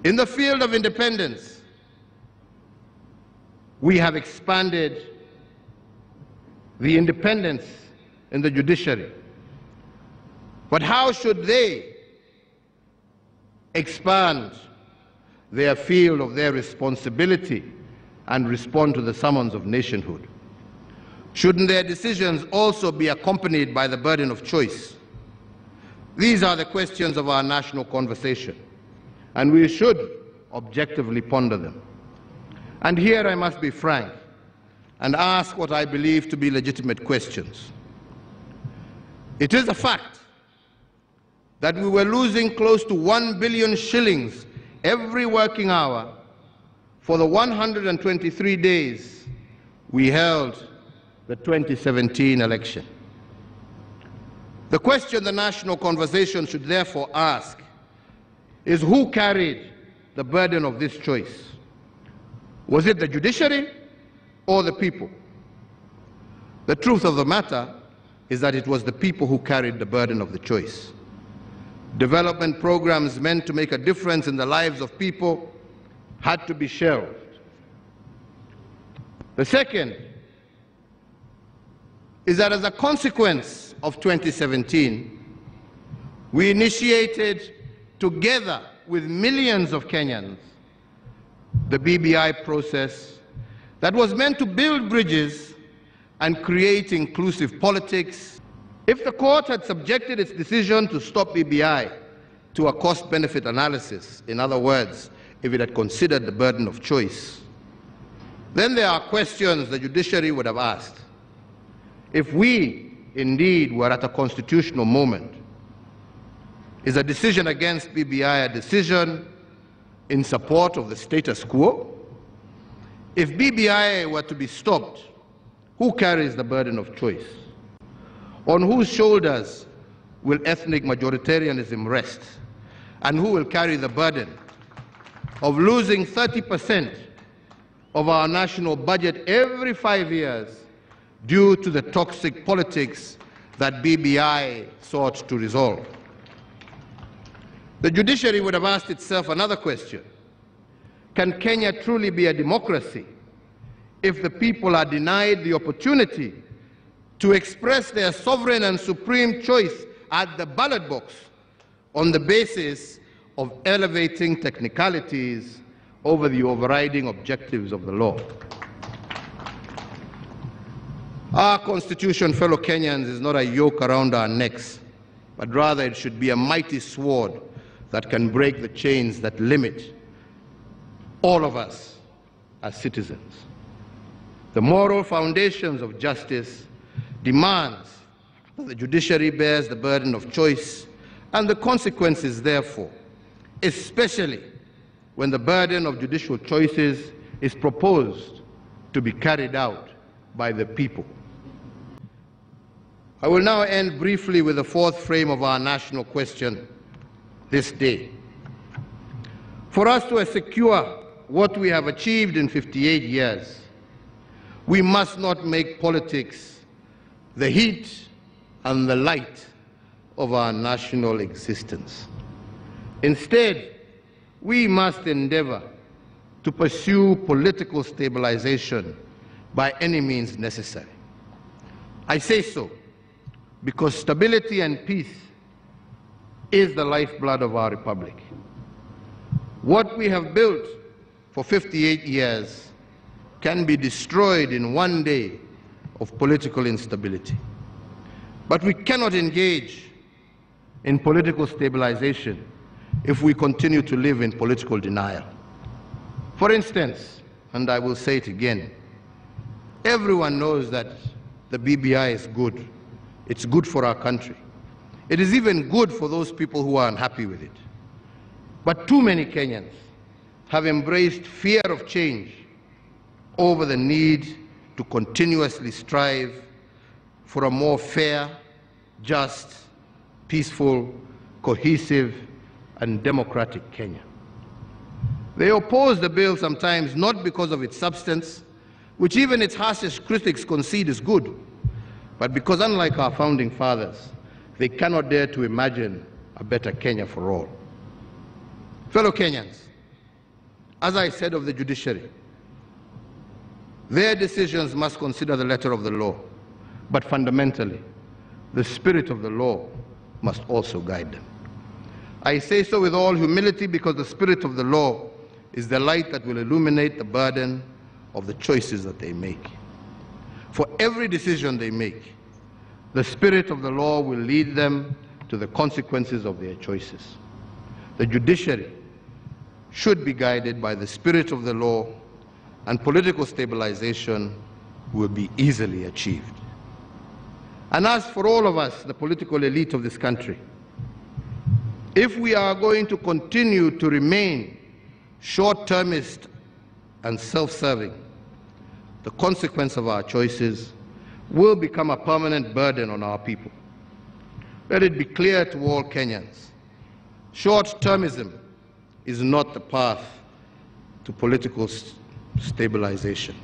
In the field of independence, we have expanded the independence in the judiciary. But how should they expand their field of their responsibility and respond to the summons of nationhood? Shouldn't their decisions also be accompanied by the burden of choice? These are the questions of our national conversation, and we should objectively ponder them. And here I must be frank and ask what I believe to be legitimate questions. It is a fact that we were losing close to 1 billion shillings every working hour for the 123 days we held the 2017 election. The question the national conversation should therefore ask is who carried the burden of this choice? Was it the judiciary or the people? The truth of the matter is that it was the people who carried the burden of the choice. Development programs meant to make a difference in the lives of people had to be shelved. The second is that as a consequence of 2017, we initiated, together with millions of Kenyans, the BBI process that was meant to build bridges and create inclusive politics. If the court had subjected its decision to stop BBI to a cost-benefit analysis, in other words, if it had considered the burden of choice, then there are questions the judiciary would have asked. If we indeed were at a constitutional moment, is a decision against BBI a decision in support of the status quo? If BBI were to be stopped, who carries the burden of choice? On whose shoulders will ethnic majoritarianism rest? And who will carry the burden of losing 30% of our national budget every 5 years due to the toxic politics that BBI sought to resolve? The judiciary would have asked itself another question. Can Kenya truly be a democracy if the people are denied the opportunity to express their sovereign and supreme choice at the ballot box on the basis of elevating technicalities over the overriding objectives of the law? Our Constitution, fellow Kenyans, is not a yoke around our necks, but rather it should be a mighty sword that can break the chains that limit all of us as citizens. The moral foundations of justice demands that the judiciary bears the burden of choice and the consequences therefore, especially when the burden of judicial choices is proposed to be carried out by the people. I will now end briefly with the fourth frame of our national question this day. For us to secure what we have achieved in 58 years, we must not make politics the heat and the light of our national existence. Instead, we must endeavor to pursue political stabilization by any means necessary. I say so because stability and peace is the lifeblood of our republic. What we have built for 58 years can be destroyed in one day of political instability. But we cannot engage in political stabilization if we continue to live in political denial. For instance, and I will say it again, everyone knows that the BBI is good. It's good for our country. It is even good for those people who are unhappy with it. But too many Kenyans have embraced fear of change over the need to continuously strive for a more fair, just, peaceful, cohesive, and democratic Kenya. They oppose the bill sometimes not because of its substance, which even its harshest critics concede is good, but because, unlike our founding fathers, they cannot dare to imagine a better Kenya for all. Fellow Kenyans, As I said of the judiciary, their decisions must consider the letter of the law, but fundamentally, the spirit of the law must also guide them. I say so with all humility because the spirit of the law is the light that will illuminate the burden of the choices that they make. For every decision they make, the spirit of the law will lead them to the consequences of their choices. The judiciary should be guided by the spirit of the law, and political stabilization will be easily achieved. And as for all of us, the political elite of this country, if we are going to continue to remain short-termist and self-serving, the consequence of our choices will become a permanent burden on our people. Let it be clear to all Kenyans, short-termism is not the path to political stabilization.